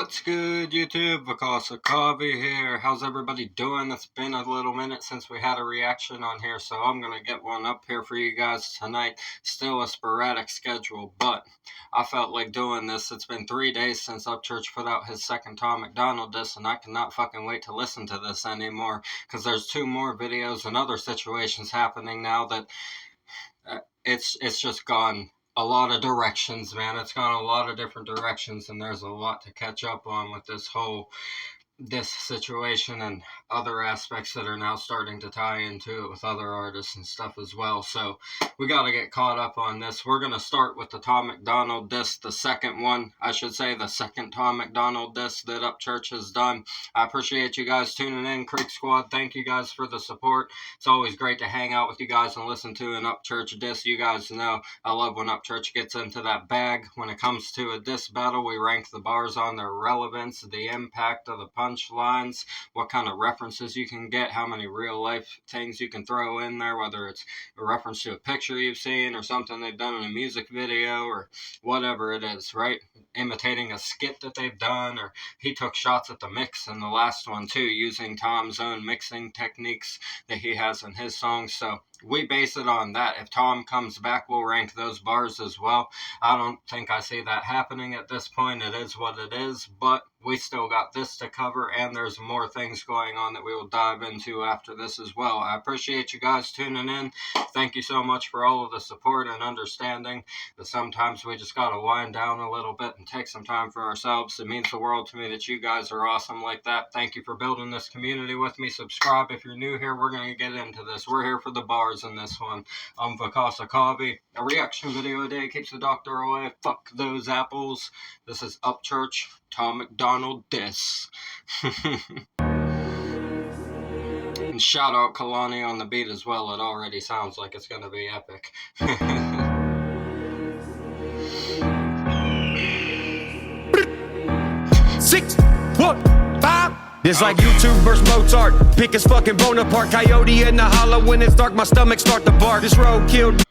What's good, YouTube? Vakasa Coffee here. How's everybody doing? It's been a little minute since we had a reaction on here, so I'm going to get one up here for you guys tonight. Still a sporadic schedule, but I felt like doing this. It's been 3 days since Upchurch put out his second Tom Macdonald disc, and I cannot fucking wait to listen to this anymore, because there's 2 more videos and other situations happening now that it's just gone a lot of directions, man. It's gone a lot of different directions, and there's a lot to catch up on with this situation and other aspects that are now starting to tie into it with other artists and stuff as well. So we got to get caught up on this. We're going to start with the Tom Macdonald disc, the second one. I should say the second Tom Macdonald disc that Upchurch has done. I appreciate you guys tuning in, Creek Squad. Thank you guys for the support. It's always great to hang out with you guys and listen to an Upchurch disc. You guys know I love when Upchurch gets into that bag. When it comes to a disc battle, we rank the bars on their relevance, the impact of the punch lines, what kind of references you can get, how many real life things you can throw in there, whether it's a reference to a picture you've seen or something they've done in a music video or whatever it is, right? Imitating a skit that they've done, or he took shots at the mix in the last one too, using Tom's own mixing techniques that he has in his songs. So we base it on that. If Tom comes back, we'll rank those bars as well. I don't think I see that happening at this point. It is what it is, but we still got this to cover, and there's more things going on that we will dive into after this as well. I appreciate you guys tuning in. Thank you so much for all of the support and understanding that sometimes we just got to wind down a little bit and take some time for ourselves. It means the world to me that you guys are awesome like that. Thank you for building this community with me. Subscribe if you're new here. We're going to get into this. We're here for the bars in this one. I'm Vakasa Coffee. A reaction video a day keeps the doctor away. Fuck those apples. This is Upchurch, Tom Macdonald disc. And shout out Kalani on the beat as well. It already sounds like it's going to be epic. 6, 1, 5. It's like YouTube versus Mozart. Pick his fucking Bonaparte. Coyote in the hollow. When it's dark, my stomach start to bark. This road killed.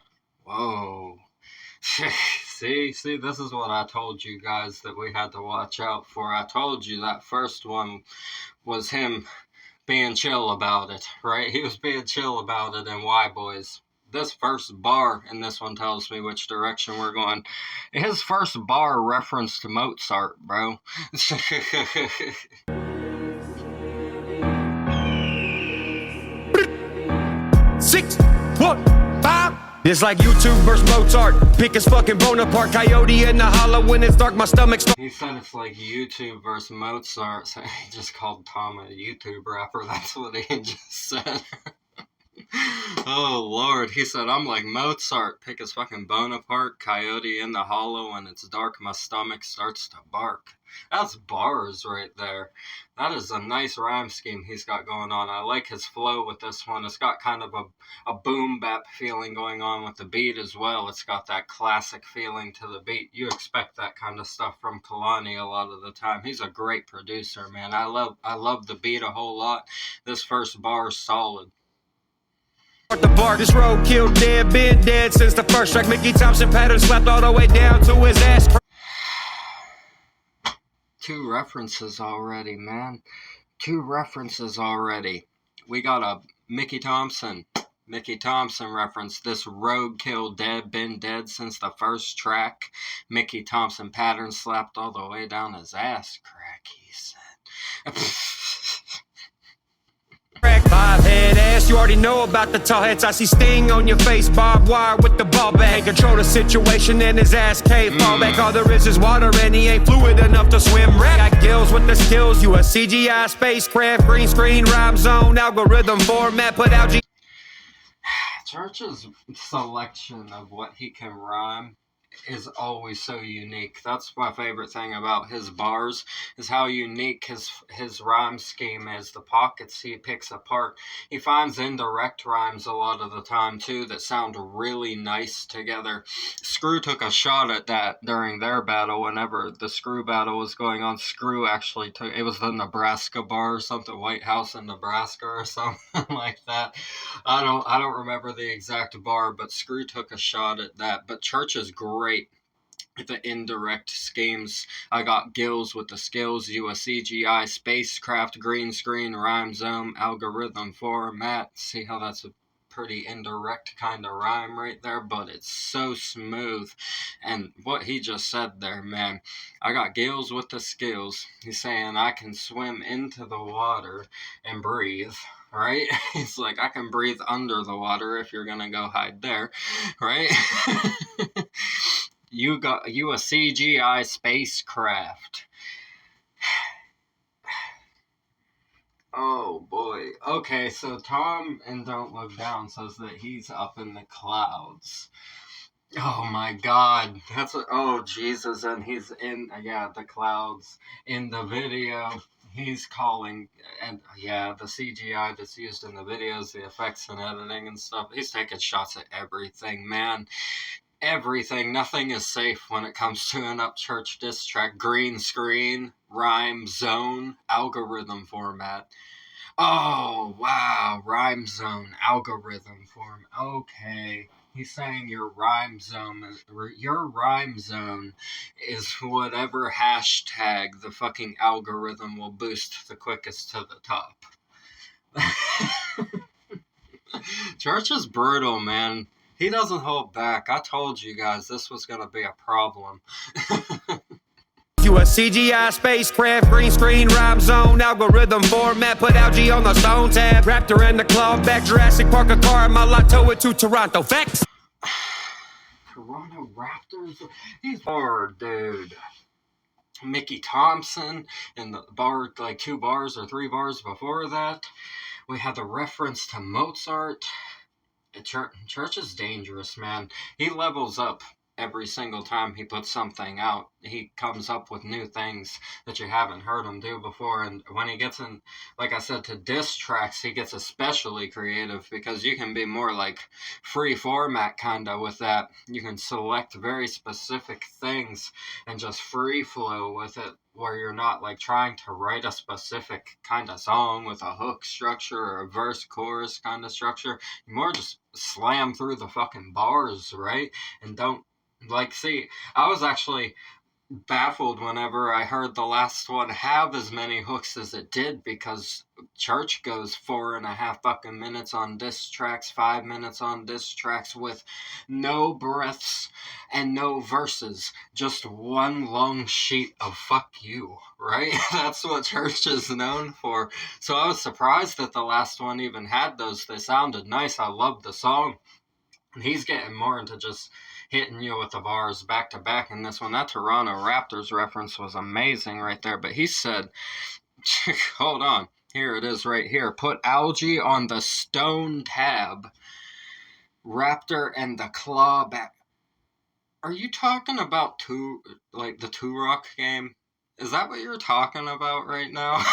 Whoa. See, this is what I told you guys that we had to watch out for. I told you that first one was him being chill about it, right? He was being chill about it, and why, boys? This first bar in this one tells me which direction we're going. His first bar referenced Mozart, bro. 6, 1, 5. It's like YouTube versus Mozart. Pick his fucking Bonaparte. Coyote in the hollow. When it's dark, my stomach starts. He said it's like YouTube versus Mozart. So he just called Tom a YouTube rapper. That's what he just said. Oh Lord, he said I'm like Mozart. Pick his fucking Bonaparte. Coyote in the hollow. When it's dark, my stomach starts to bark. That's bars right there. That is a nice rhyme scheme he's got going on. I like his flow with this one. It's got kind of a boom bap feeling going on with the beat as well. It's got that classic feeling to the beat. You expect that kind of stuff from Kalani a lot of the time. He's a great producer, man. I love the beat a whole lot. This first bar is solid. The bar, this road killed dead, been dead since the first track. Mickey Thompson pattern slapped all the way down to his ass. 2 references already, man. 2 references already. We got a Mickey Thompson reference. This roadkill dead, been dead since the first track. Mickey Thompson pattern slapped all the way down his ass crack, he said. Bob head ass, you already know about the tall heads. I see sting on your face, barbed wire with the ball bag. Control the situation and his ass can't fall back. All there is water and he ain't fluid enough to swim. Rap got gills with the skills. You a CGI spacecraft, green screen, rhyme zone, algorithm format, put out G. Church's selection of what he can rhyme is always so unique. That's my favorite thing about his bars, is how unique his rhyme scheme is. The pockets he picks apart. He finds indirect rhymes a lot of the time too that sound really nice together. Screw took a shot at that during their battle. Whenever the Screw battle was going on, Screw actually took, it was the Nebraska bar or something, White House in Nebraska or something like that. I don't remember the exact bar, but Screw took a shot at that. But Church is great the indirect schemes. I got Gills with the skills, you a CGI, spacecraft, green screen, rhyme zone, algorithm format. See how that's a pretty indirect kind of rhyme right there, but it's so smooth. And what he just said there, man, I got Gills with the skills. He's saying I can swim into the water and breathe. Right? He's like, I can breathe under the water if you're gonna go hide there, right? You a CGI spacecraft. Oh boy. Okay, so Tom and Don't Look Down says that he's up in the clouds. Oh my God, oh Jesus, and he's in the clouds in the video. He's calling, and the CGI that's used in the videos, the effects and editing and stuff. He's taking shots at everything, man. Everything. Nothing is safe when it comes to an Upchurch diss track. Green screen, rhyme zone, algorithm format. Oh, wow. Rhyme zone, algorithm form. Okay. He's saying your rhyme zone is whatever hashtag the fucking algorithm will boost the quickest to the top. Church is brutal, man. He doesn't hold back. I told you guys this was going to be a problem. You a CGI spacecraft, green screen, rhyme zone, algorithm format, put algae on the stone tab, Raptor and the claw back, Jurassic Park a car in my lot, tow it to Toronto, facts. Toronto Raptors? He's hard, dude. Mickey Thompson in the bar, like 2 bars or 3 bars before that. We had the reference to Mozart. Church is dangerous, man. He levels up every single time he puts something out. He comes up with new things that you haven't heard him do before. And when he gets in, like I said, to diss tracks, he gets especially creative because you can be more like free format kind of with that. You can select very specific things and just free flow with it, where you're not like trying to write a specific kind of song with a hook structure or a verse chorus kind of structure. You more just slam through the fucking bars, right? And don't see, I was actually baffled whenever I heard the last one have as many hooks as it did, because Church goes 4.5 fucking minutes on diss tracks, 5 minutes on diss tracks with no breaths and no verses, just one long sheet of fuck you, right? That's what Church is known for. So I was surprised that the last one even had those. They sounded nice. I loved the song. And he's getting more into just hitting you with the bars back to back in this one. That Toronto Raptors reference was amazing right there. But he said, hold on, here it is right here. Put algae on the stone tab. Raptor and the claw back. Are you talking about the Turok game? Is that what you're talking about right now?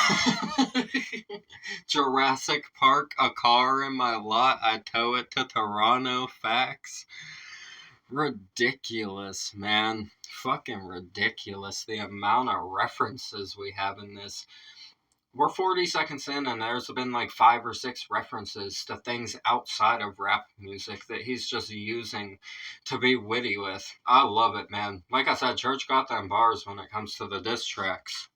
Jurassic Park, a car in my lot, I tow it to Toronto, facts. Ridiculous, man. Fucking ridiculous. The amount of references we have in this. We're 40 seconds in, and there's been like 5 or 6 references to things outside of rap music that he's just using to be witty with. I love it, man. Like I said, Church got them bars when it comes to the diss tracks.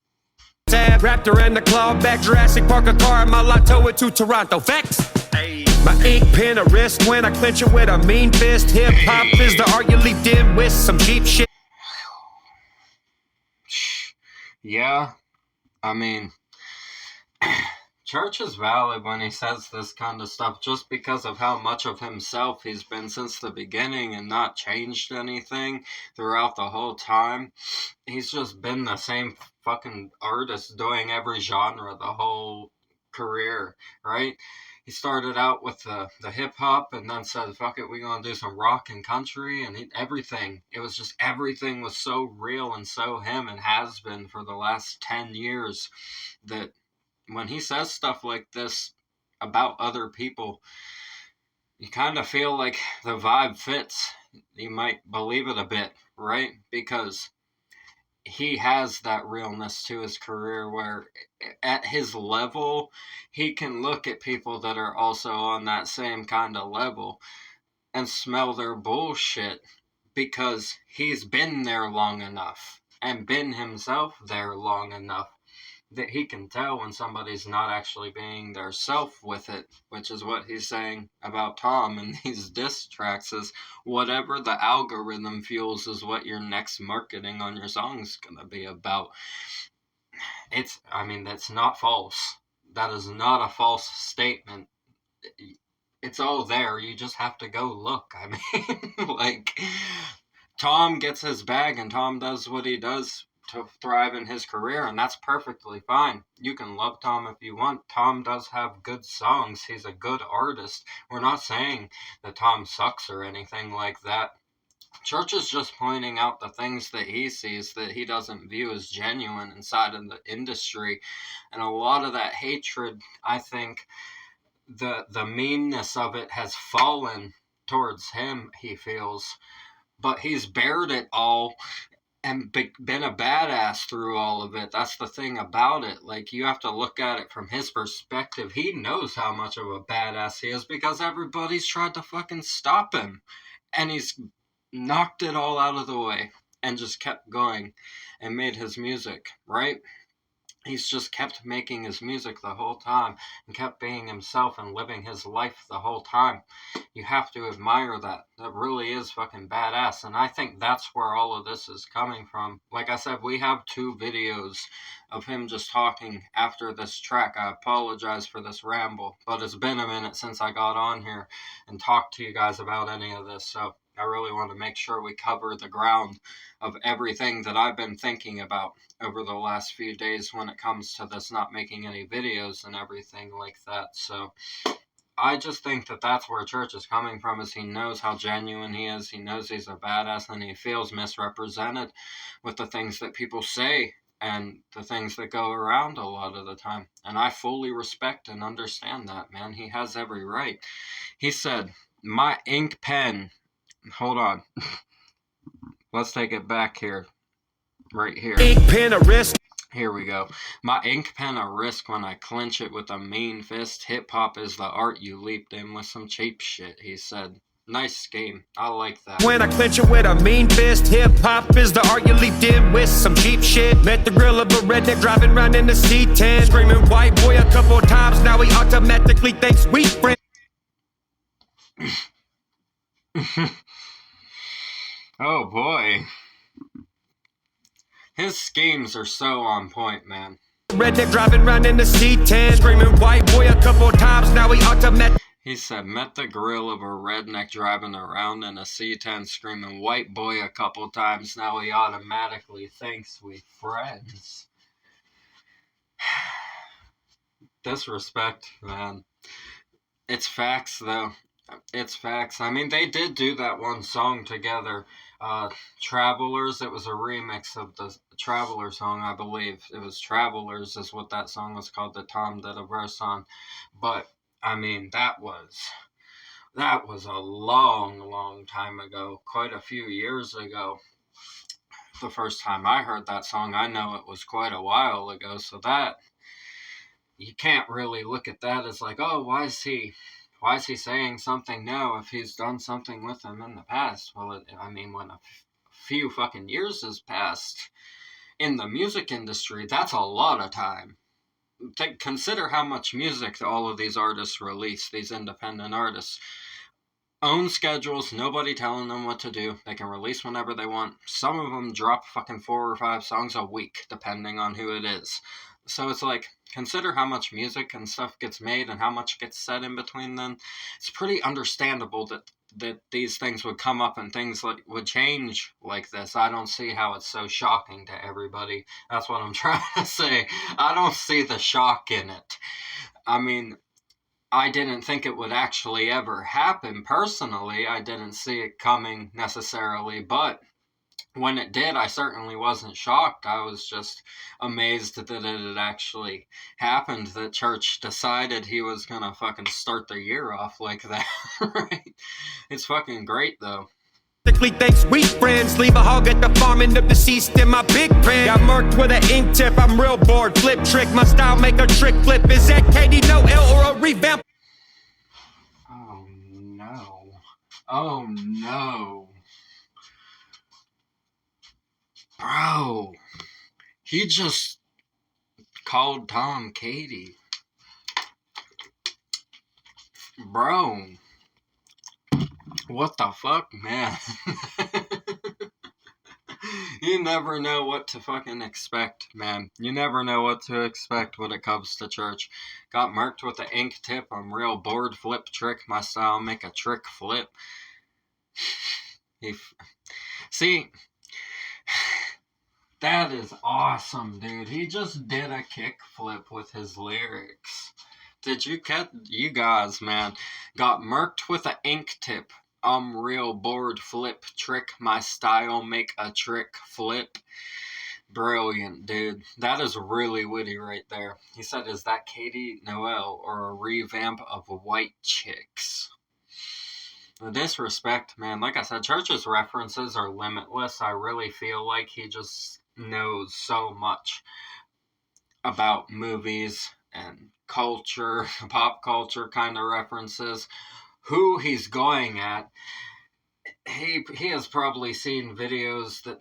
Tab, Raptor and the claw back, Jurassic Park a car in my lot, tow it to Toronto, facts. Hey. My ink pen a wrist when I clench it with a mean fist. Hip hop is the art you leaped in with some cheap shit. Yeah, I mean, Church is valid when he says this kind of stuff, just because of how much of himself he's been since the beginning and not changed anything throughout the whole time. He's just been the same fucking artist doing every genre the whole career, right? He started out with the hip-hop and then said, fuck it, we're going to do some rock and country, and everything. It was just, everything was so real and so him, and has been for the last 10 years, that when he says stuff like this about other people, you kind of feel like the vibe fits. You might believe it a bit, right? Because he has that realness to his career where at his level, he can look at people that are also on that same kind of level and smell their bullshit because he's been there long enough and been himself there long enough that he can tell when somebody's not actually being their self with it, which is what he's saying about Tom in these diss tracks, is whatever the algorithm fuels is what your next marketing on your song's gonna be about. That's not false. That is not a false statement. It's all there. You just have to go look. Tom gets his bag and Tom does what he does to thrive in his career, and that's perfectly fine. You can love Tom if you want. Tom does have good songs. He's a good artist. We're not saying that Tom sucks or anything like that. Church is just pointing out the things that he sees that he doesn't view as genuine inside of the industry. And a lot of that hatred, I think, the meanness of it has fallen towards him, he feels. But he's bared it all and been a badass through all of it. That's the thing about it. You have to look at it from his perspective. He knows how much of a badass he is because everybody's tried to fucking stop him. And he's knocked it all out of the way and just kept going and made his music, right? He's just kept making his music the whole time and kept being himself and living his life the whole time. You have to admire that. That really is fucking badass. And I think that's where all of this is coming from. Like I said, we have 2 videos of him just talking after this track. I apologize for this ramble, but it's been a minute since I got on here and talked to you guys about any of this. So I really want to make sure we cover the ground of everything that I've been thinking about over the last few days when it comes to this not making any videos and everything like that. So I just think that that's where Church is coming from, is he knows how genuine he is. He knows he's a badass, and he feels misrepresented with the things that people say and the things that go around a lot of the time. And I fully respect and understand that, man. He has every right. He said, my ink pen... Hold on. Let's take it back here. Right here. Ink pen a risk. Here we go. My ink pen a risk when I clench it with a mean fist. Hip-hop is the art you leaped in with some cheap shit, he said. Nice scheme. I like that. When I clench it with a mean fist, hip-hop is the art you leaped in with some cheap shit. Met the grill of a redneck driving around in the C10. Screaming white boy a couple times, now he automatically thinks we friends. Oh boy. His schemes are so on point, man. Redneck driving around in the C10. Screaming white boy a couple times, now he automatic. He said, met the grill of a redneck driving around in a C10 screaming white boy a couple times, now he automatically thinks we friends. Disrespect, man. It's facts, though. It's facts. I mean, they did do that one song together. Travelers, it was a remix of the Traveler song, I believe. It was Travelers is what that song was called that Tom did a verse on. But, I mean, that was a long, long time ago. Quite a few years ago. The first time I heard that song, I know it was quite a while ago. So that, you can't really look at that as like, oh, why is he saying something now if he's done something with him in the past? Well, when a few fucking years has passed in the music industry, that's a lot of time. Consider how much music all of these artists release, these independent artists. Own schedules, nobody telling them what to do. They can release whenever they want. Some of them drop fucking 4 or 5 songs a week, depending on who it is. So it's like, consider how much music and stuff gets made and how much gets said in between them. It's pretty understandable that these things would come up and things would change like this. I don't see how it's so shocking to everybody. That's what I'm trying to say. I don't see the shock in it. I mean, I didn't think it would actually ever happen personally. I didn't see it coming necessarily, but when it did, I certainly wasn't shocked. I was just amazed that it had actually happened, that Church decided he was gonna fucking start the year off like that, right? It's fucking great, though. Thanks, we friends. Leave a hog at the farm, end up deceased in my big print. Got murked with an ink tip, I'm real bored. Flip trick, my style make a trick flip. Is that KD no L or a revamp? Oh no. Oh no. Bro, he just called Tom Katie. Bro, what the fuck, man? You never know what to fucking expect, man. You never know what to expect when it comes to church. Got marked with the ink tip. I'm real bored. Flip trick my style. Make a trick flip. See, that is awesome, dude. He just did a kick flip with his lyrics. Did you catch? You guys, man, got marked with an ink tip. I'm real bored. Flip trick my style. Make a trick flip. Brilliant, dude. That is really witty right there. He said, is that Katie Noel or a revamp of White Chicks? The disrespect, man. Like I said, Church's references are limitless. I really feel like he just knows so much about movies and culture, pop culture kind of references. Who he's going at. He has probably seen videos that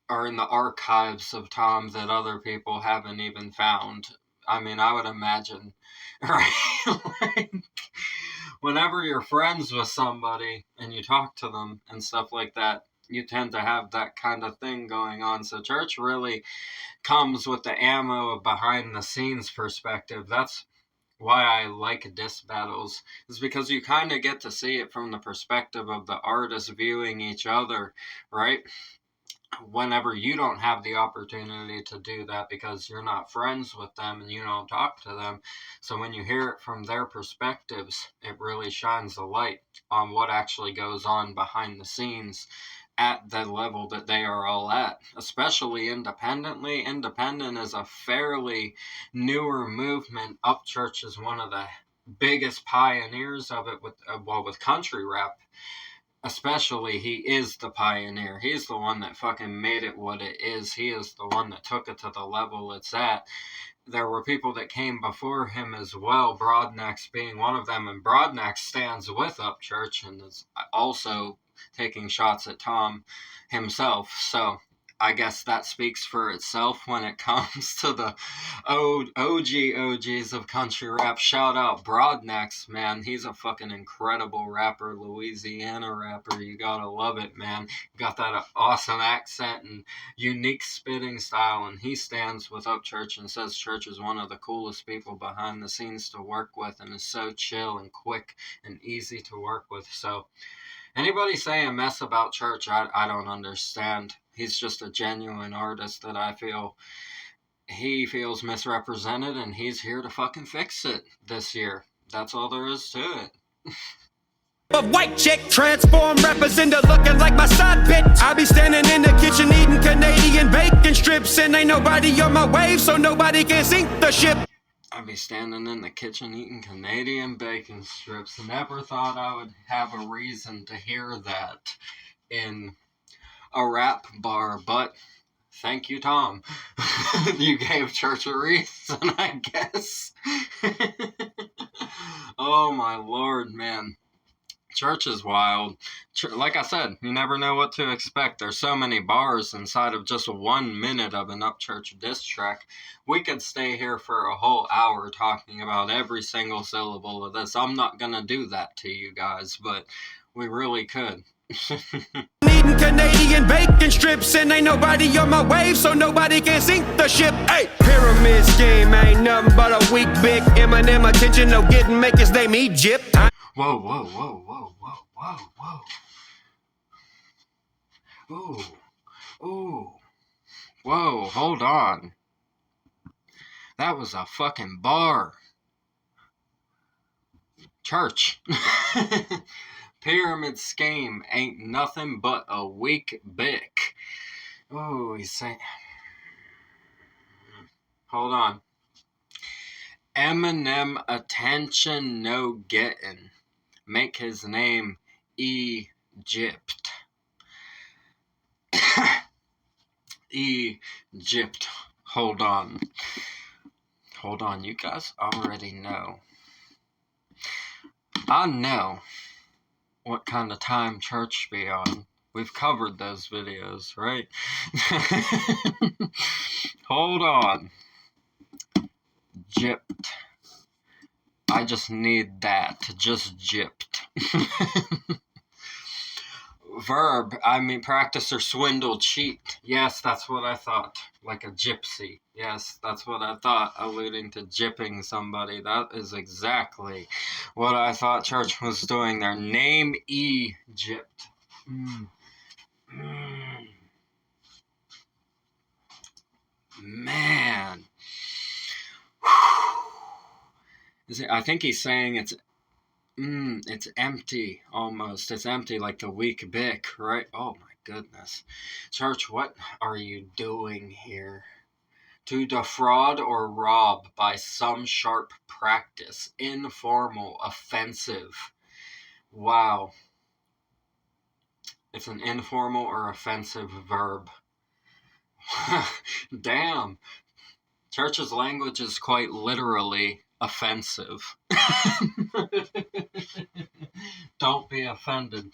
are in the archives of Tom that other people haven't even found. I mean, I would imagine, right? Like, whenever you're friends with somebody and you talk to them and stuff like that, you tend to have that kind of thing going on. So Church really comes with the ammo of behind the scenes perspective. That's why I like diss battles, is because you kind of get to see it from the perspective of the artists viewing each other, right? Whenever you don't have the opportunity to do that because you're not friends with them and you don't talk to them. So when you hear it from their perspectives, it really shines a light on what actually goes on behind the scenes at the level that they are all at, especially independently. Independent is a fairly newer movement. Upchurch is one of the biggest pioneers of it with country rap. Especially, he is the pioneer. He's the one that fucking made it what it is. He is the one that took it to the level it's at. There were people that came before him as well, Broadnax being one of them, and Broadnax stands with Upchurch and is also taking shots at Tom himself. So I guess that speaks for itself when it comes to the OGs of country rap. Shout out Broadnax, man. He's a fucking incredible rapper, Louisiana rapper. You gotta love it, man. Got that awesome accent and unique spitting style, and he stands with Upchurch and says Church is one of the coolest people behind the scenes to work with and is so chill and quick and easy to work with. So anybody say a mess about Church, I don't understand. He's just a genuine artist that I feel he feels misrepresented, and he's here to fucking fix it this year. That's all there is to it. A white chick transform rappers into looking like my side bitch. I be standing in the kitchen eating Canadian bacon strips, and ain't nobody on my wave, so nobody can sink the ship. I be standing in the kitchen eating Canadian bacon strips. Never thought I would have a reason to hear that in a rap bar, but thank you, Tom. You gave Church a reason, I guess. Oh my lord, man. Church is wild. Like I said, you never know what to expect. There's so many bars inside of just 1 minute of an Upchurch diss track. We could stay here for a whole hour talking about every single syllable of this. I'm not gonna do that to you guys, but we really could. Eating Canadian bacon strips, and ain't nobody on my wave, so nobody can sink the ship. Hey, pyramid scheme ain't nothing but a weak big Eminem attention. No getting make his name Egypt. Whoa, whoa, whoa, whoa, whoa, whoa, whoa. Ooh, ooh. Whoa, hold on. That was a fucking bar. Church. Pyramid scheme ain't nothing but a weak bick. Oh, he's saying... Hold on. Eminem attention no getting. Make his name Egypt. Egypt. Hold on. Hold on, you guys already know. I know what kind of time Church be on. We've covered those videos, right? Hold on. Gypped. I just need that. Just gypped. Verb, I mean practice or swindle, cheat. Yes, that's what I thought. Like a gypsy. Yes, that's what I thought, alluding to gypping somebody. That is exactly what I thought church was doing there. Name Egypt. Man. I think he's saying it's empty almost. It's empty like the weak bick, right? Oh my goodness. Church, what are you doing here? To defraud or rob by some sharp practice, informal, offensive. Wow. It's an informal or offensive verb. Damn. Church's language is quite literally offensive. Don't be offended.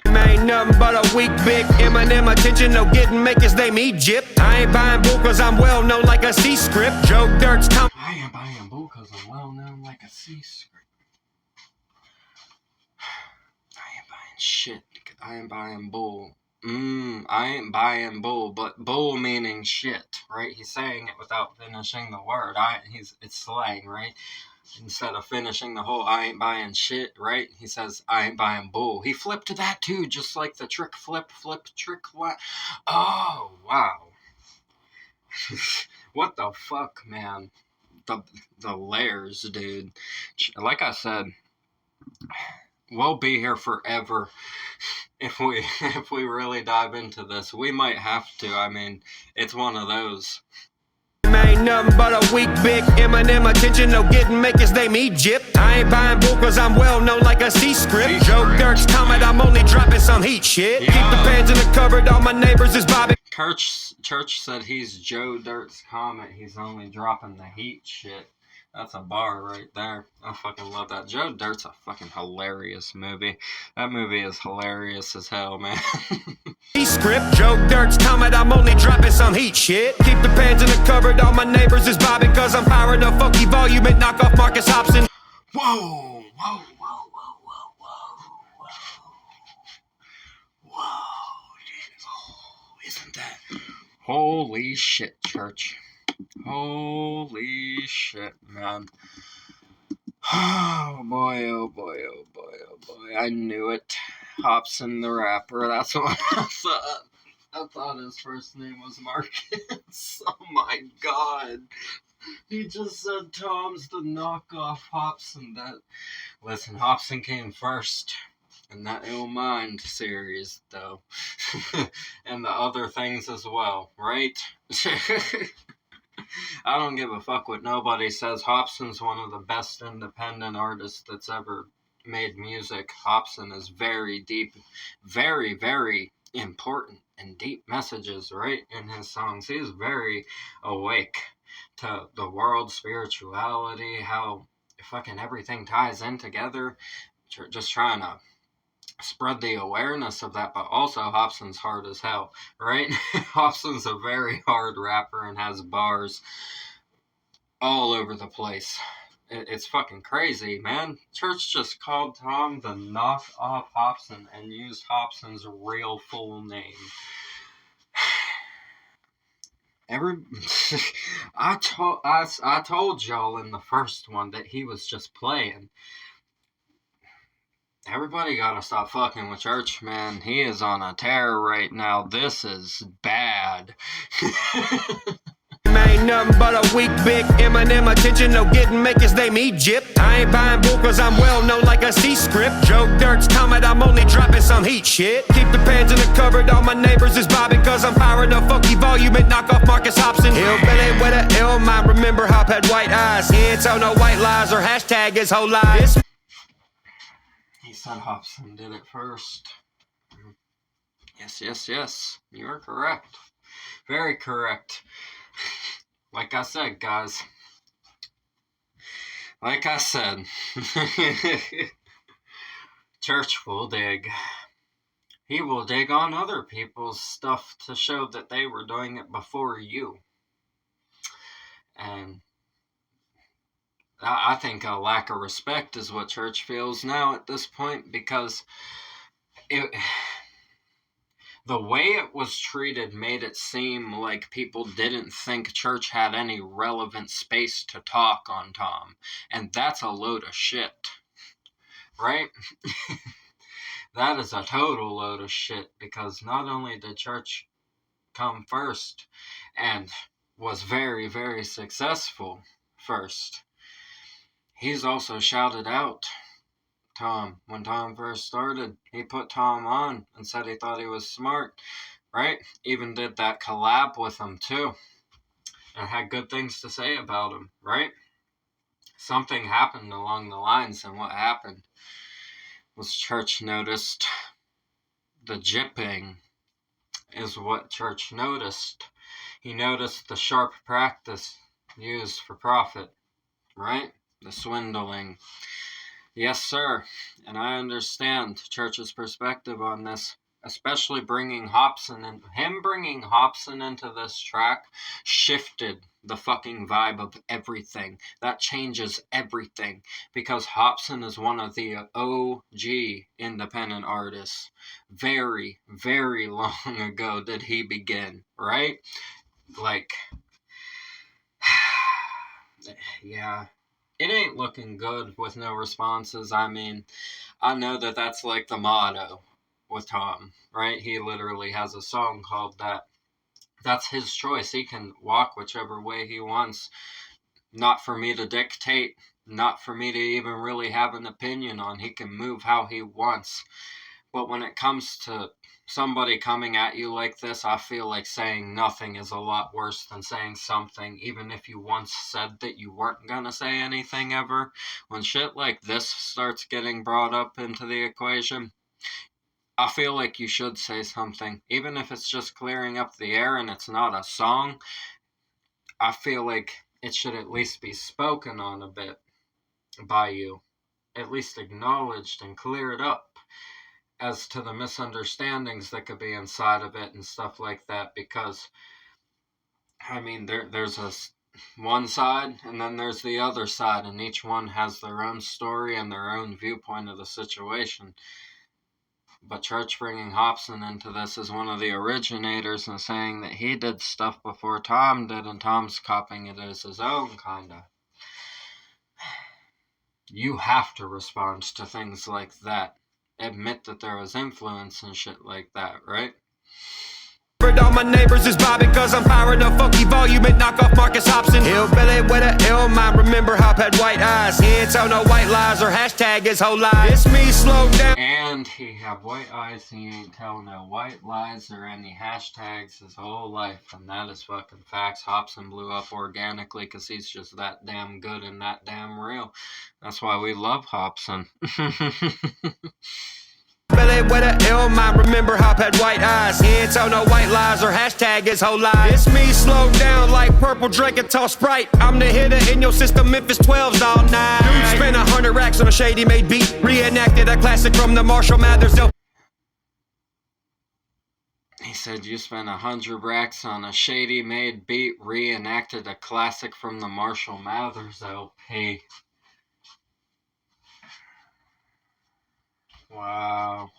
Ain't nothing but a weak big Eminem attention, no getting make his name Egypt. I ain't buying bull cause I'm well known like a C script. Joe Dirt's I ain't buying bull cause I'm well known like a C script. I ain't buying shit. I ain't buying bull. I ain't buying bull, but bull meaning shit, right? He's saying it without finishing the word. It's slang, right? Instead of finishing the whole I ain't buying shit, right? He says I ain't buying bull. He flipped to that too, just like the trick flip, trick what? Oh, wow. What the fuck, man? The layers, dude. Like I said, we'll be here forever. If we really dive into this, we might have to. I mean, it's one of those. Ain't nothing but a weak big Eminem attention, no getting make his name Egypt. I ain't buying bull cause I'm well known like a C script. Joe Dirt's comment, I'm only dropping some heat shit. Yeah. Keep the pans in the cupboard, all my neighbors is bobbing. Church said he's Joe Dirt's comment, he's only dropping the heat shit. That's a bar right there. I fucking love that. Joe Dirt's a fucking hilarious movie. That movie is hilarious as hell, man. Script, Joe Dirt's comment, I'm only dropping some heat shit. Keep the pans in the cupboard, all my neighbors is bobbing cause I'm powering a funky volume and knock off Marcus Hobson. Whoa. Isn't that? Holy shit, church. Holy shit, man. Oh boy, oh boy, oh boy, oh boy. I knew it. Hobson the rapper, that's what I thought. I thought his first name was Marcus. Oh my god. He just said Tom's the knockoff Hobson. Listen, Hobson came first in that Ill Mind series, though. And the other things as well, right? I don't give a fuck what nobody says. Hobson's one of the best independent artists that's ever made music. Hobson is very deep, very, very important and deep messages, right, in his songs. He's very awake to the world, spirituality, how fucking everything ties in together. Just trying to spread the awareness of that, but also Hobson's hard as hell, right? Hobson's a very hard rapper and has bars all over the place. It's fucking crazy, man. Church just called Tom the knockoff Hobson and used Hobson's real full name. I told y'all in the first one that he was just playing. Everybody gotta stop fucking with Church, man. He is on a tear right now. This is bad. Ain't nothing but a weak big Eminem attention, no getting make his name Egypt. I ain't buying bull cause I'm well known like a C script. Joe Dirt's comment, I'm only dropping some heat shit. Keep the pans in the cupboard, all my neighbors is bobbing cause I'm powering a funky volume and knock off Marcus Hobson. Hillbilly with a ill mind, remember Hop had white eyes. He ain't tell no white lies or hashtag his whole life. He said Hobson did it first. Yes. You are correct. Very correct. Like I said, guys. Like I said. Church will dig. he will dig on other people's stuff to show that they were doing it before you. And I think a lack of respect is what church feels now at this point, because the way it was treated made it seem like people didn't think church had any relevant space to talk on Tom. And that's a load of shit. Right? That is a total load of shit, because not only did church come first and was very, very successful first, he's also shouted out Tom. When Tom first started, he put Tom on and said he thought he was smart, right? Even did that collab with him too, and had good things to say about him, right? Something happened along the lines, and what happened was church noticed the jipping is what church noticed. He noticed the sharp practice used for profit, right? The swindling. Yes, sir. And I understand church's perspective on this, especially bringing Hobson in. Him bringing Hobson into this track shifted the fucking vibe of everything. That changes everything, because Hobson is one of the OG independent artists. Very, very long ago did he begin, right? Like, yeah. It ain't looking good with no responses. I mean, I know that that's like the motto with Tom, right? He literally has a song called that. That's his choice. He can walk whichever way he wants. Not for me to dictate. Not for me to even really have an opinion on. He can move how he wants. But when it comes to somebody coming at you like this, I feel like saying nothing is a lot worse than saying something, even if you once said that you weren't gonna say anything ever. When shit like this starts getting brought up into the equation, I feel like you should say something. Even if it's just clearing up the air and it's not a song, I feel like it should at least be spoken on a bit by you. At least acknowledged and cleared up as to the misunderstandings that could be inside of it and stuff like that, because, I mean, there's one side and then there's the other side, and each one has their own story and their own viewpoint of the situation. But church bringing Hobson into this is one of the originators and saying that he did stuff before Tom did, and Tom's copying it as his own, kinda. You have to respond to things like that. Admit that there was influence and shit like that, right? All my neighbors is by because I'm firing a funky volume and knock off Marcus Hobson. Hillbilly with a ill mind, remember Hop had white eyes. He ain't tell no white lies or hashtag his whole life. It's me, slow down. And he have white eyes, he ain't tell no white lies or any hashtags his whole life. And that is fucking facts. Hobson blew up organically because he's just that damn good and that damn real. That's why we love Hobson. Billy with a ill mind, remember Hop had white eyes. He ain't tell no white lies or hashtag his whole life. It's me, slow down like purple drink and tall Sprite. I'm the hitter in your system, Memphis 12s all night. Dude spent 100 racks on a shady made beat. Reenacted a classic from the Marshall Mathers. He said you spent 100 racks on a shady made beat, reenacted a classic from the Marshall Mathers LP. Wow.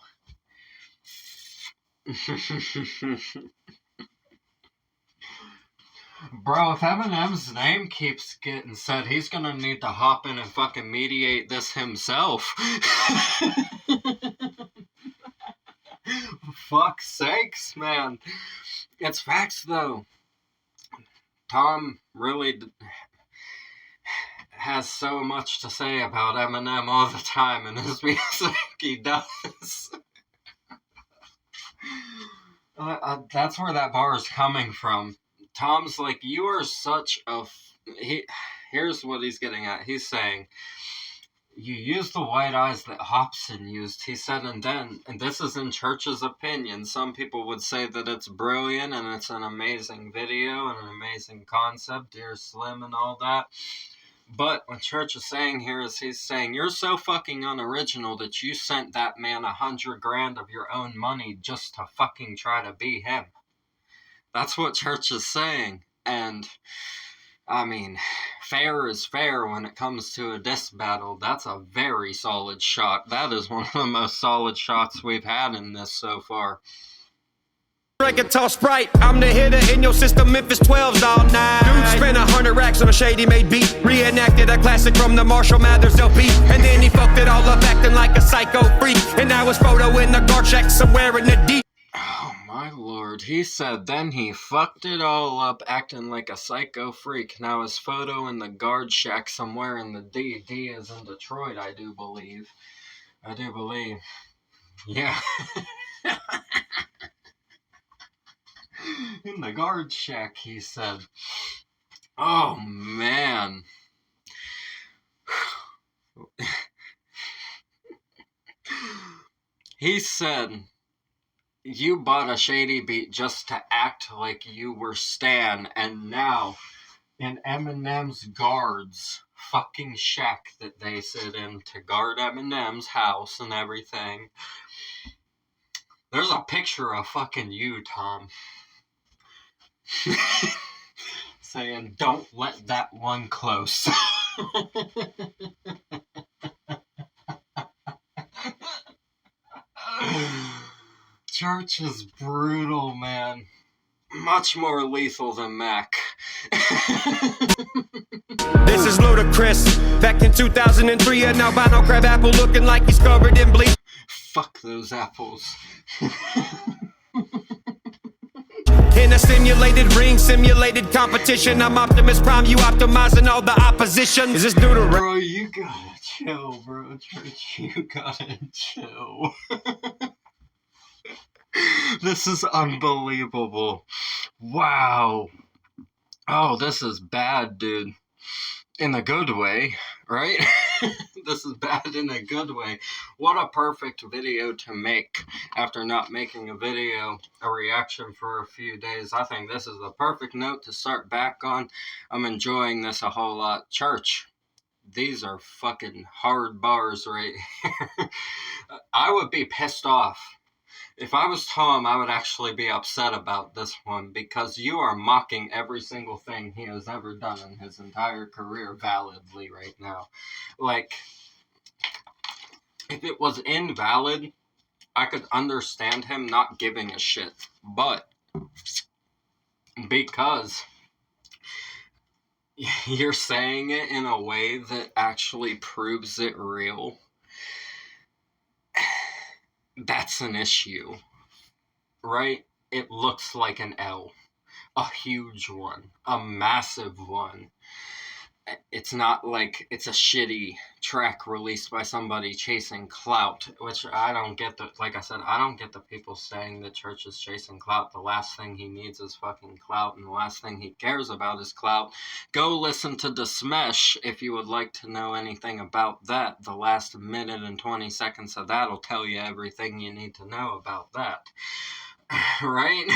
Bro, if Eminem's name keeps getting said, he's gonna need to hop in and fucking mediate this himself. Fuck's sakes, man. It's facts, though. Tom really has so much to say about Eminem all the time in his music. He does. That's where that bar is coming from. Tom's like, you are such a... Here's what he's getting at. He's saying, you use the white eyes that Hobson used. He said, and this is in Church's opinion. Some people would say that it's brilliant and it's an amazing video and an amazing concept, Dear Slim and all that. But what Church is saying here is he's saying, you're so fucking unoriginal that you sent that man $100,000 of your own money just to fucking try to be him. That's what Church is saying. And, I mean, fair is fair when it comes to a diss battle. That's a very solid shot. That is one of the most solid shots we've had in this so far. Drink a tall Sprite, I'm the hitter in your system, Memphis 12s all night. Dude spent 100 racks on a shady made beat, reenacted a classic from the Marshall Mathers LP, and then he fucked it all up acting like a psycho freak, and now his photo in the guard shack somewhere in the deep. Oh my lord, he said then he fucked it all up acting like a psycho freak. Now his photo in the guard shack somewhere in the D. D is in Detroit, I do believe. Yeah. In the guard shack, he said. Oh, man. He said, you bought a shady beat just to act like you were Stan, and now, in Eminem's guards fucking shack that they sit in to guard Eminem's house and everything, there's a picture of fucking you, Tom. Saying, don't let that one close. Church is brutal, man. Much more lethal than Mac. This is ludicrous. Back in 2003, an albino crab apple looking like he's covered in bleach. Fuck those apples. In a simulated ring, simulated competition, I'm Optimus Prime, you optimizing all the opposition. Is this due to... Bro, you gotta chill, bro. Church, you gotta chill. This is unbelievable. Wow. Oh, this is bad, dude. In a good way, right? This is bad in a good way. What a perfect video to make after not making a reaction for a few days. I think this is the perfect note to start back on. I'm enjoying this a whole lot. Church, these are fucking hard bars right here. I would be pissed off. If I was Tom, I would actually be upset about this one because you are mocking every single thing he has ever done in his entire career validly right now. Like, if it was invalid, I could understand him not giving a shit. But because you're saying it in a way that actually proves it real, that's an issue, right? It looks like an L. A huge one. A massive one. It's not like it's a shitty track released by somebody chasing clout, which I don't get. Like I said, I don't get the people saying that Church is chasing clout. The last thing he needs is fucking clout, and the last thing he cares about is clout. Go listen to The Smesh if you would like to know anything about that. The last minute and 20 seconds of that will tell you everything you need to know about that. Right?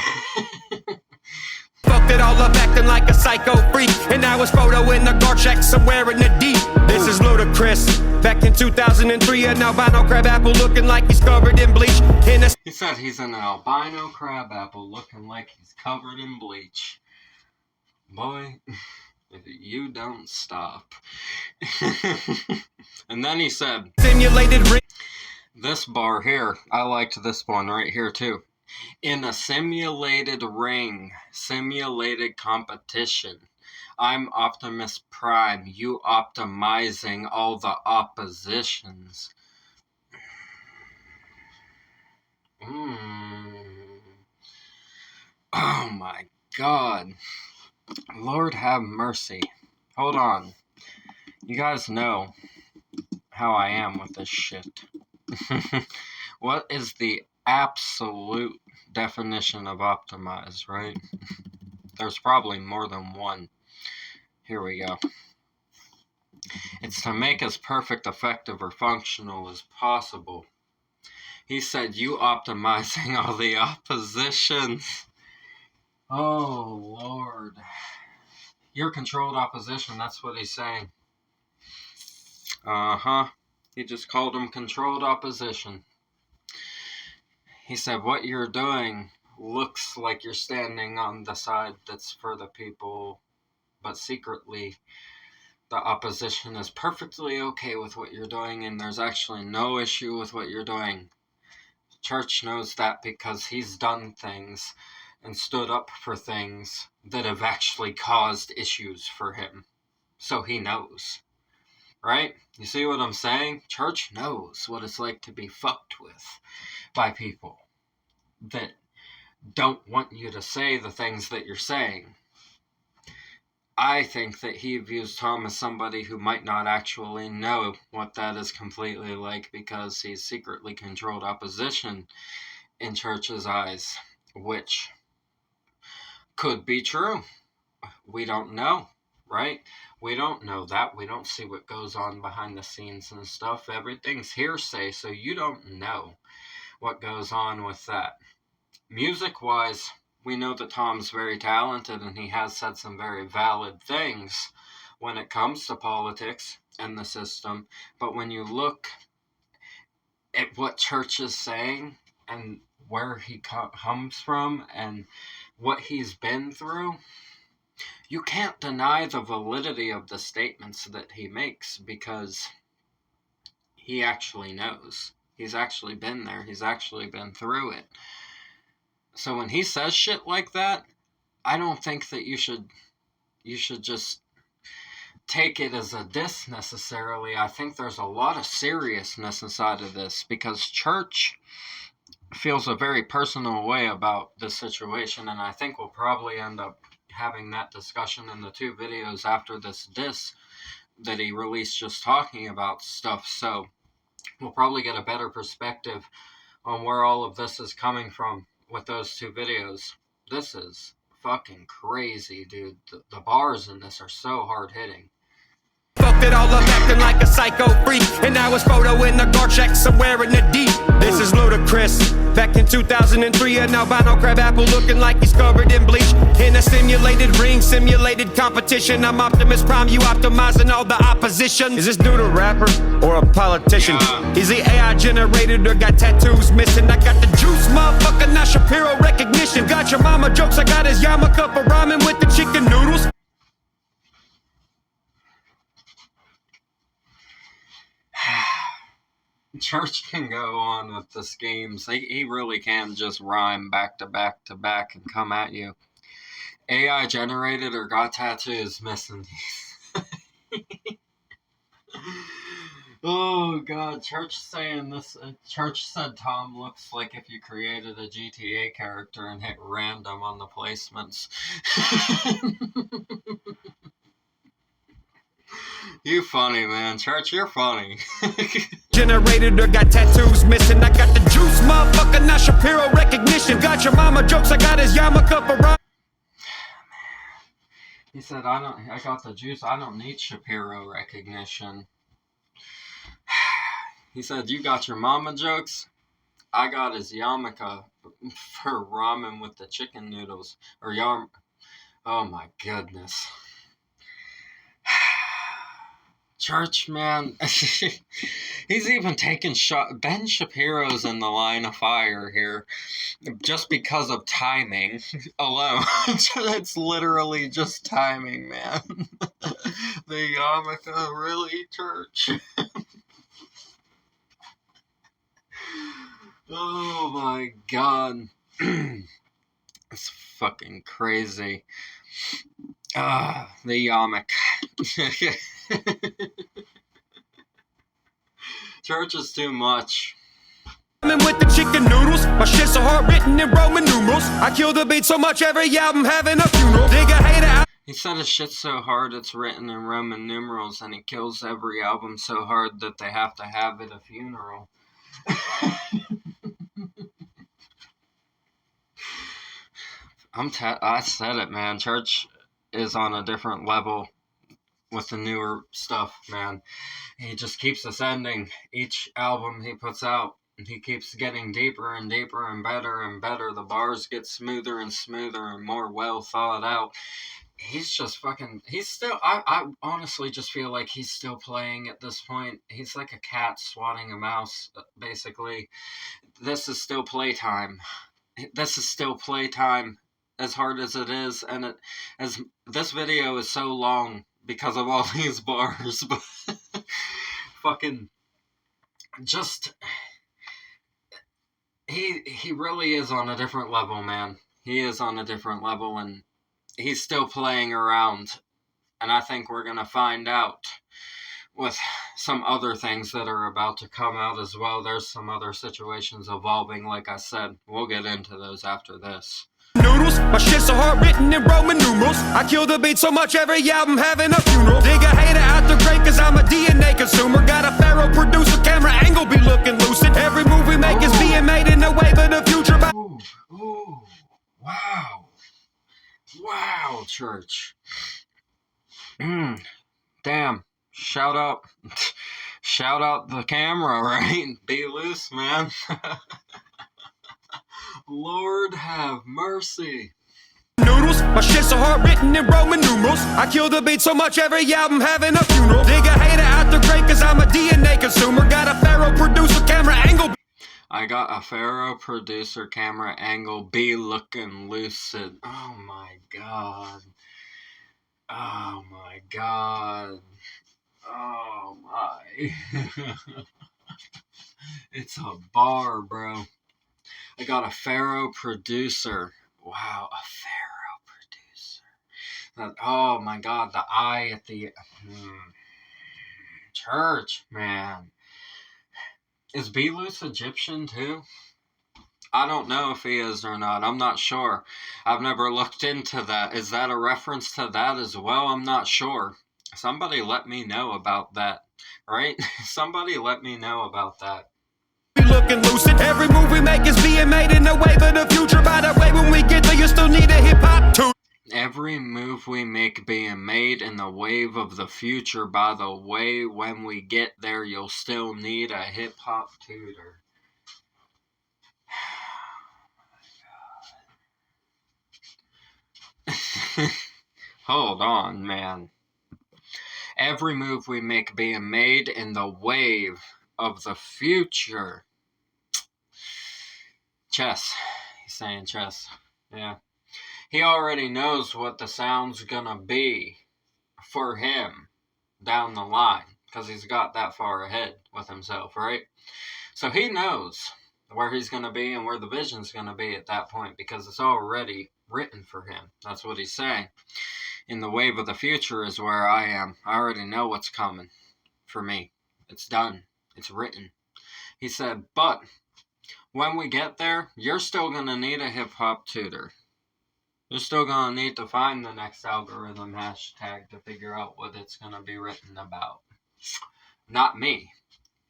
Fucked it all up acting like a psycho freak, and now his photo in the guard shack somewhere in the deep. This is ludicrous. Back in 2003, an albino crab apple looking like he's covered in bleach. He said he's an albino crab apple looking like he's covered in bleach. Boy, if you don't stop. And then he said, simulated ring. This bar here, I liked this one right here too. In a simulated ring, simulated competition, I'm Optimus Prime, you optimizing all the oppositions. Oh my God. Lord have mercy. Hold on. You guys know how I am with this shit. What is the absolute definition of optimize, right? There's probably more than one. Here we go. It's to make as perfect, effective, or functional as possible. He said, you optimizing all the oppositions. Oh, Lord. You're controlled opposition, that's what he's saying. He just called him controlled opposition. He said, what you're doing looks like you're standing on the side that's for the people, but secretly the opposition is perfectly okay with what you're doing, and there's actually no issue with what you're doing. Church knows that because he's done things and stood up for things that have actually caused issues for him. So he knows. Right? You see what I'm saying? Church knows what it's like to be fucked with by people that don't want you to say the things that you're saying. I think that he views Tom as somebody who might not actually know what that is completely like, because he's secretly controlled opposition in Church's eyes, which could be true. We don't know, right? We don't know that. We don't see what goes on behind the scenes and stuff. Everything's hearsay, so you don't know what goes on with that. Music-wise, we know that Tom's very talented, and he has said some very valid things when it comes to politics and the system. But when you look at what Church is saying and where he comes from and what he's been through, you can't deny the validity of the statements that he makes, because he actually knows. He's actually been there. He's actually been through it. So when he says shit like that, I don't think that you should just take it as a diss necessarily. I think there's a lot of seriousness inside of this, because Church feels a very personal way about this situation, and I think we'll probably end up having that discussion in the 2 videos after this diss that he released, just talking about stuff. So we'll probably get a better perspective on where all of this is coming from with those 2 videos. This is fucking crazy, dude. The bars in this are so hard-hitting. Fucked it all up, acting like a psycho freak. And now it's photo in the guard shack somewhere in the deep. This is ludicrous. Back in 2003, an albino crab apple looking like he's covered in bleach. In a simulated ring, simulated competition. I'm Optimus Prime, you optimizing all the opposition. Is this dude a rapper or a politician? Is he AI generated or got tattoos missing? I got the juice, motherfucker, not Shapiro recognition. Got your mama jokes, I got his yarmulke for ramen with the chicken noodles. Church can go on with the schemes. He really can just rhyme back to back to back and come at you. AI generated or got tattoos missing. Oh God, Church saying this. Church said Tom looks like if you created a GTA character and hit random on the placements. You funny, man. Church, you're funny. Generated or got tattoos missing. I got the juice, motherfucker, not Shapiro recognition. Got your mama jokes, I got his yarmulke for ramen. He said, I got the juice, I don't need Shapiro recognition. He said, you got your mama jokes, I got his yarmulke for ramen with the chicken noodles. Or oh my goodness. Church, man, he's even taking shot. Ben Shapiro's in the line of fire here, just because of timing alone. It's literally just timing, man. The yarmulke, really, Church? Oh my God, it's fucking crazy. The yarmulke. Church is too much. With the chicken noodles, my shit's so hard written in Roman numerals. I kill the beat so much every album having a funeral. Dig a hater. He said his shit's so hard it's written in Roman numerals, and he kills every album so hard that they have to have it a funeral. I said it, man. Church is on a different level with the newer stuff, man. He just keeps ascending. Each album he puts out, he keeps getting deeper and deeper and better and better. The bars get smoother and smoother and more well thought out. he's just fucking, he's still, I honestly just feel like he's still playing at this point. He's like a cat swatting a mouse, basically. This is still playtime. This is still playtime, as hard as it is, and as this video is so long because of all these bars, but fucking, just, he really is on a different level, man. He is on a different level, and he's still playing around, and I think we're going to find out with some other things that are about to come out as well. There's some other situations evolving, like I said. We'll get into those after this. Noodles, my shit's so hard written in Roman numerals. I kill the beat so much every album having a funeral. Dig a hater out the grave cause I'm a DNA consumer. Got a pharaoh producer, camera angle be looking lucid. Every move we make is being made in the wave of the future. Ooh, wow. Wow, church. Damn. Shout out the camera, right? Be loose, man. Lord have mercy. Noodles, my shit's so hard written in Roman numerals. I kill the beat so much every album having a funeral. Dig a hater out the grave cause I'm a DNA consumer. Got a pharaoh producer, camera angle. I got a pharaoh producer, camera angle, be looking lucid. Oh my god. Oh my god. Oh my. It's a bar, bro. I got a pharaoh producer. Wow, a pharaoh producer. Oh my god, the eye at the church, man. Is Be Loose Egyptian too? I don't know if he is or not. I'm not sure. I've never looked into that. Is that a reference to that as well? I'm not sure. Somebody let me know about that, right? Somebody let me know about that. Looking lucid. Every move we make is being made in the wave of the future. By the way, when we get there, you still need a hip-hop too. Every move we make being made in the wave of the future. By the way, when we get there, you'll still need a hip-hop tutor. Hold on, man. Every move we make being made in the wave of the future. Chess. He's saying chess. Yeah. He already knows what the sound's gonna be for him down the line, because he's got that far ahead with himself, right? So he knows where he's gonna be and where the vision's gonna be at that point, because it's already written for him. That's what he's saying. In the wave of the future is where I am. I already know what's coming for me. It's done. It's written. He said, but when we get there, you're still going to need a hip-hop tutor. You're still going to need to find the next algorithm hashtag to figure out what it's going to be written about. Not me.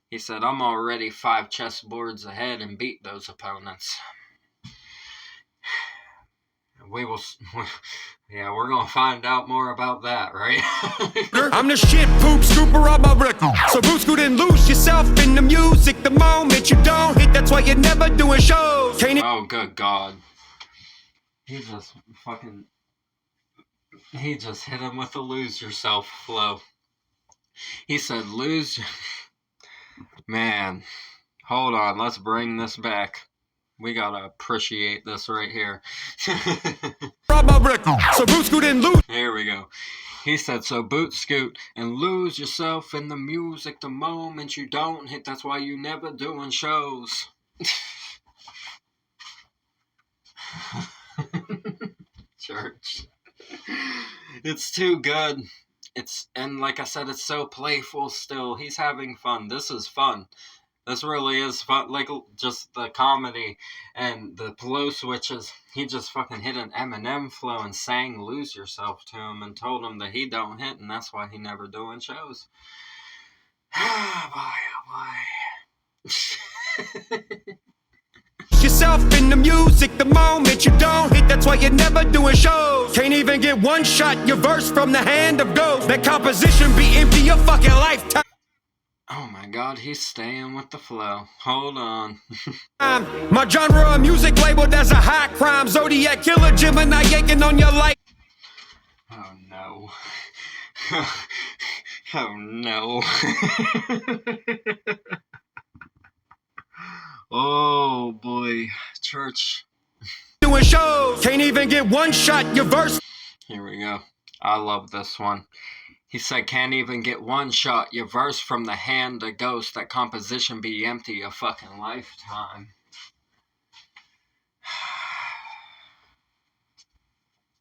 He said, I'm already 5 chessboards ahead and beat those opponents. Yeah, we're gonna find out more about that, right? I'm the shit poop scooper on my record. So boot scoot and lose yourself in the music. The moment you don't hit, that's why you're never doing shows. Oh, good God. He just hit him with the lose yourself flow. He said, Man, hold on, let's bring this back. We gotta appreciate this right here. So boot scoot and lose. Here we go. He said, so boot scoot and lose yourself in the music the moment you don't hit. That's why you never doing shows. Church. It's too good. And like I said, it's so playful still. He's having fun. This is fun. This really is fun, like, just the comedy and the flow switches. He just fucking hit an Eminem flow and sang Lose Yourself to him and told him that he don't hit, and that's why he never doing shows. Boy, oh boy. Yourself in the music the moment you don't hit, that's why you're never doing shows. Can't even get one shot, your verse from the hand of ghosts. That composition be empty your fucking lifetime. Oh my God, he's staying with the flow. Hold on. My genre of music labeled as a high crime. Zodiac killer, Gemini yanking on your light. Oh no. Oh no. Oh boy. Church. Doing shows, can't even get one shot, your verse. Here we go. I love this one. He said, can't even get one shot, your verse from the hand of ghost, that composition be empty a fucking lifetime.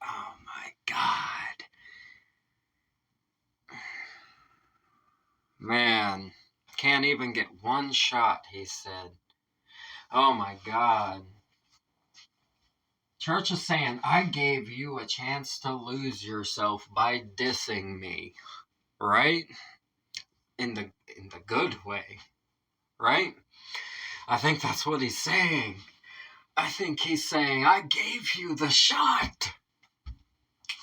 Oh my God. Man, can't even get one shot, he said. Oh my God. Church is saying, I gave you a chance to lose yourself by dissing me. Right? In the good way. Right? I think that's what he's saying. I think he's saying, I gave you the shot.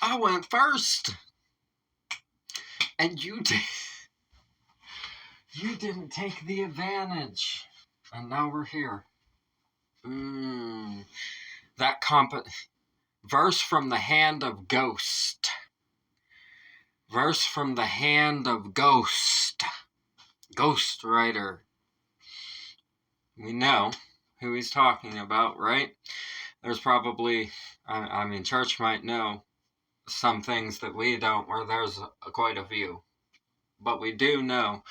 I went first. And you didn't take the advantage. And now we're here. That verse from the hand of ghost. Verse from the hand of ghost. Ghost writer. We know who he's talking about, right? There's probably, I mean, church might know some things that we don't, where there's quite a few. But we do know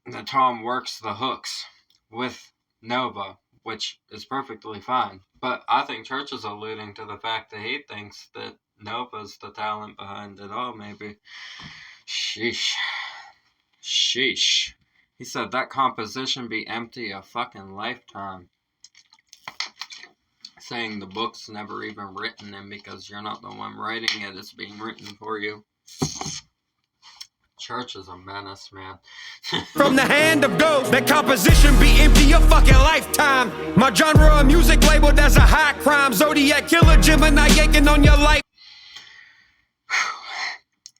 that Tom works the hooks with Nova, which is perfectly fine. But I think Church is alluding to the fact that he thinks that Nova's the talent behind it all, maybe. Sheesh. Sheesh. He said that composition be empty a fucking lifetime. Saying the book's never even written, and because you're not the one writing it, it's being written for you. Church is a menace, man. From the hand of ghosts, that composition be empty a fucking lifetime. My genre of music labeled as a high crime. Zodiac killer, Gemini yanking on your life.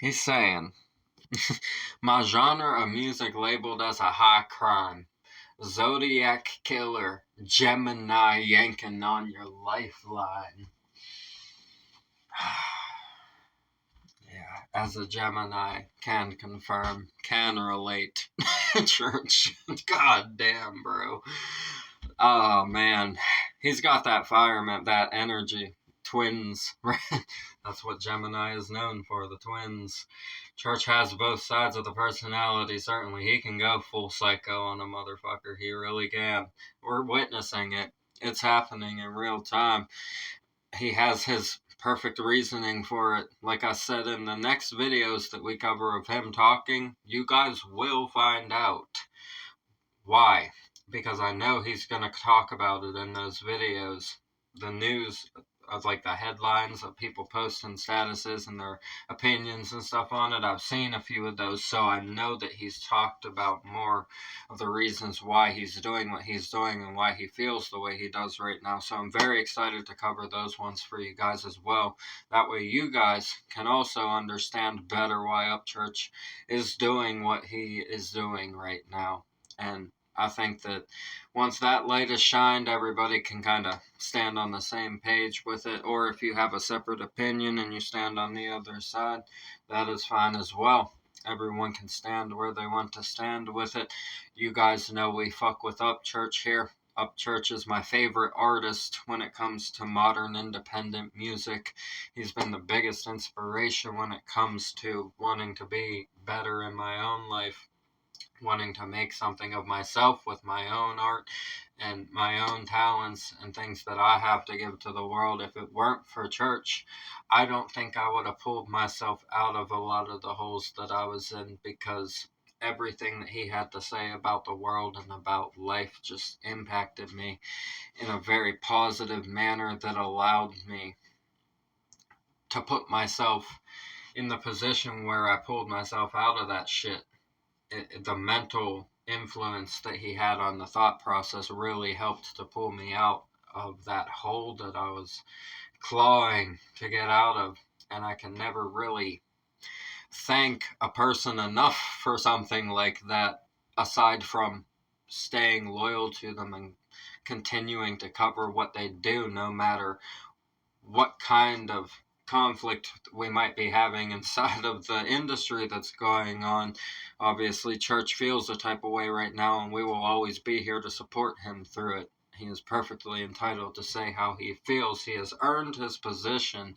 He's saying, my genre of music labeled as a high crime. Zodiac killer, Gemini yanking on your lifeline. Yeah, as a Gemini, can confirm, can relate. Church, god damn, bro. Oh man, he's got that fireman, that energy. Twins, right? That's what Gemini is known for, the twins. Church has both sides of the personality, certainly. He can go full psycho on a motherfucker, he really can. We're witnessing it. It's happening in real time. He has his perfect reasoning for it. Like I said in the next videos that we cover of him talking, you guys will find out. Why? Because I know he's going to talk about it in those videos. The news of like the headlines of people posting statuses and their opinions and stuff on it. I've seen a few of those, so I know that he's talked about more of the reasons why he's doing what he's doing and why he feels the way he does right now. So I'm very excited to cover those ones for you guys as well. That way you guys can also understand better why Upchurch is doing what he is doing right now. And I think that once that light is shined, everybody can kind of stand on the same page with it. Or if you have a separate opinion and you stand on the other side, that is fine as well. Everyone can stand where they want to stand with it. You guys know we fuck with Upchurch here. Upchurch is my favorite artist when it comes to modern independent music. He's been the biggest inspiration when it comes to wanting to be better in my own life. Wanting to make something of myself with my own art and my own talents and things that I have to give to the world. If it weren't for Church, I don't think I would have pulled myself out of a lot of the holes that I was in, because everything that he had to say about the world and about life just impacted me in a very positive manner that allowed me to put myself in the position where I pulled myself out of that shit. The mental influence that he had on the thought process really helped to pull me out of that hole that I was clawing to get out of. And I can never really thank a person enough for something like that, aside from staying loyal to them and continuing to cover what they do, no matter what kind of conflict we might be having inside of the industry that's going on. Obviously, church feels the type of way right now, and we will always be here to support him through it. He is perfectly entitled to say how he feels. He has earned his position,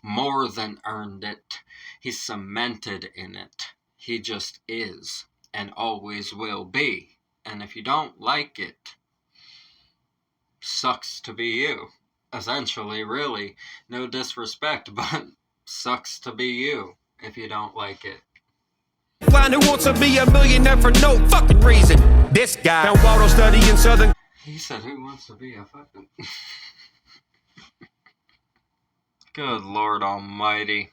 more than earned it. He's cemented in it. He just is, and always will be. And if you don't like it, sucks to be you. Essentially, really. No disrespect, but sucks to be you if you don't like it. Who wants to be a millionaire for no fucking reason? This guy found Waldo studying Southern. He said, who wants to be a fucking... Good Lord Almighty.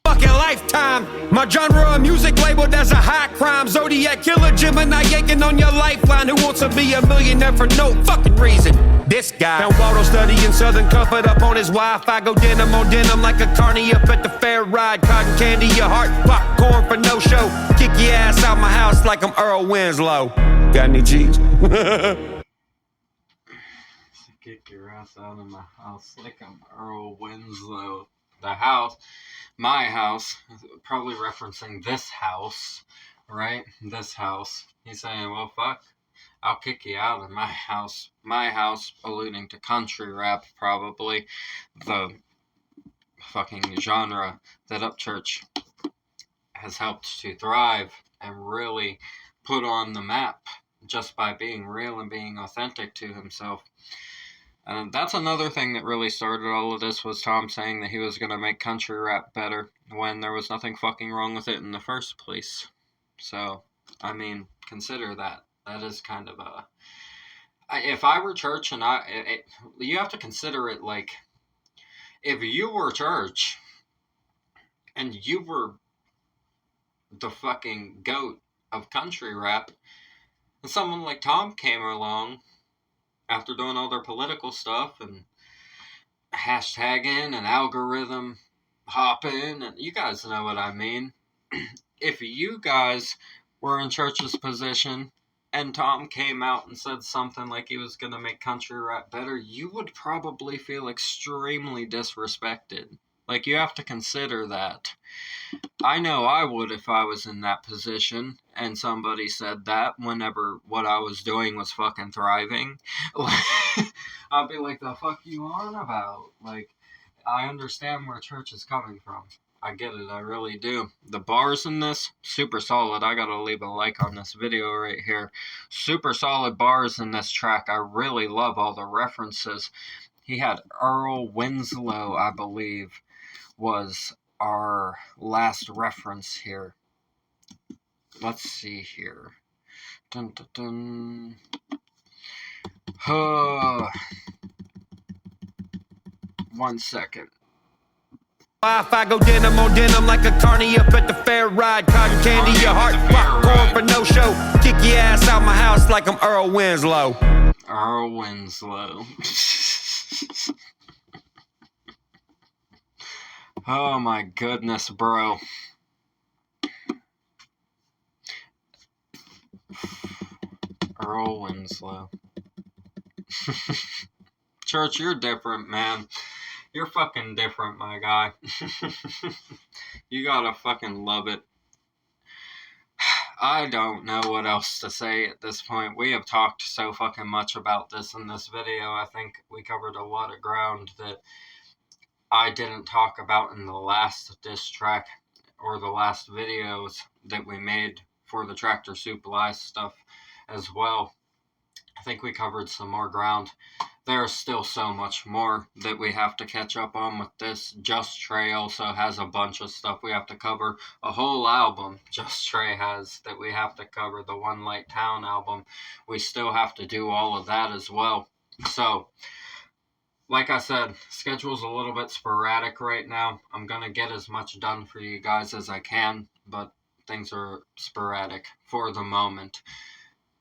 Fucking lifetime. My genre of music labeled as a high crime. Zodiac killer, Gemini yanking on your lifeline. Who wants to be a millionaire for no fucking reason? This guy found Waldo studying Southern Comfort up on his Wi-Fi. Go denim on denim like a carny up at the fair ride. Cotton candy, your heart, popcorn for no show. Kick your ass out my house like I'm Earl Winslow. Got any cheese? Kick your ass out of my house like I'm Earl Winslow. The house, my house, probably referencing this house, right? This house. He's saying, well, fuck, I'll kick you out of my house. My house, alluding to country rap, probably. The fucking genre that Upchurch has helped to thrive and really put on the map just by being real and being authentic to himself. And that's another thing that really started all of this, was Tom saying that he was going to make country rap better when there was nothing fucking wrong with it in the first place. So, I mean, consider that. That is kind of a... If I were church and you have to consider it like, if you were church and you were the fucking goat of country rap, and someone like Tom came along after doing all their political stuff and hashtagging and algorithm hopping, and you guys know what I mean. If you guys were in church's position and Tom came out and said something like he was going to make country rap better, you would probably feel extremely disrespected. Like, you have to consider that. I know I would if I was in that position and somebody said that whenever what I was doing was fucking thriving. I'd be like, the fuck you on about? Like, I understand where church is coming from. I get it, I really do. The bars in this, super solid. I gotta leave a like on this video right here. Super solid bars in this track. I really love all the references. He had Earl Winslow, I believe, was our last reference here. Let's see here. Dun, dun, dun. 1 second. Wi-Fi go denim on denim like a carny up at the fair ride. Cotton candy, your heart, popcorn for no show. Kick your ass out my house like I'm Earl Winslow. Earl Winslow. Oh my goodness, bro. Earl Winslow. Church, you're different, man. You're fucking different, my guy. You gotta fucking love it. I don't know what else to say at this point. We have talked so fucking much about this in this video. I think we covered a lot of ground that I didn't talk about in the last diss track or the last videos that we made for the Tractor Soup Live stuff as well. I think we covered some more ground. There's still so much more that we have to catch up on with this. Just Trey also has a bunch of stuff we have to cover. A whole album Just Trey has that we have to cover. The One Light Town album. We still have to do all of that as well. So, like I said, schedule's a little bit sporadic right now. I'm going to get as much done for you guys as I can, but things are sporadic for the moment.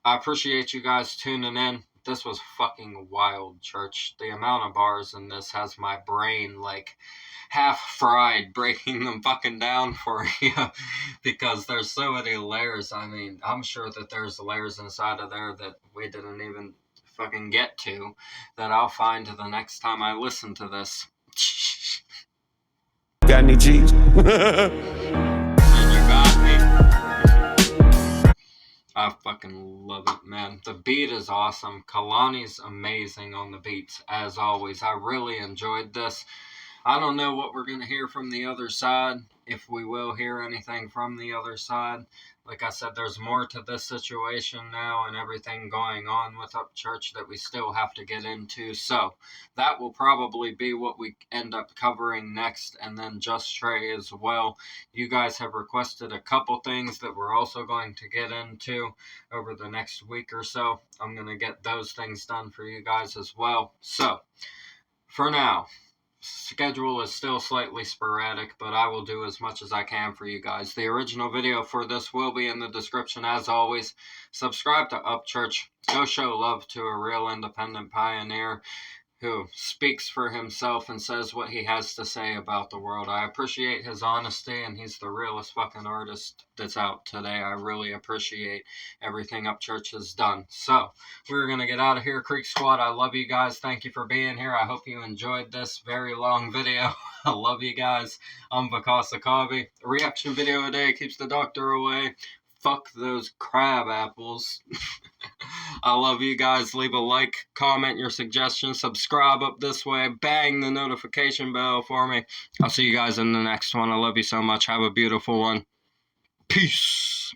I appreciate you guys tuning in. This was fucking wild, church. The amount of bars in this has my brain, like, half fried, breaking them fucking down for you, because there's so many layers. I mean, I'm sure that there's layers inside of there that we didn't even fucking get to that I'll find the next time I listen to this. Got any cheese? And you got me. I fucking love it, man. The beat is awesome. Kalani's amazing on the beats, as always. I really enjoyed this. I don't know what we're going to hear from the other side, if we will hear anything from the other side. Like I said, there's more to this situation now and everything going on with Upchurch that we still have to get into. So that will probably be what we end up covering next, and then Just Trey as well. You guys have requested a couple things that we're also going to get into over the next week or so. I'm going to get those things done for you guys as well. So for now, schedule is still slightly sporadic, but I will do as much as I can for you guys. The original video for this will be in the description as always. Subscribe to Upchurch. Go show love to a real independent pioneer who speaks for himself and says what he has to say about the world. I appreciate his honesty, and he's the realest fucking artist that's out today. I really appreciate everything Upchurch has done. So, we're going to get out of here, Creek Squad. I love you guys. Thank you for being here. I hope you enjoyed this very long video. I love you guys. I'm Vakasa Kavi. Reaction video a day keeps the doctor away. Fuck those crab apples. I love you guys. Leave a like, comment your suggestions, subscribe up this way, bang the notification bell for me. I'll see you guys in the next one. I love you so much. Have a beautiful one. Peace.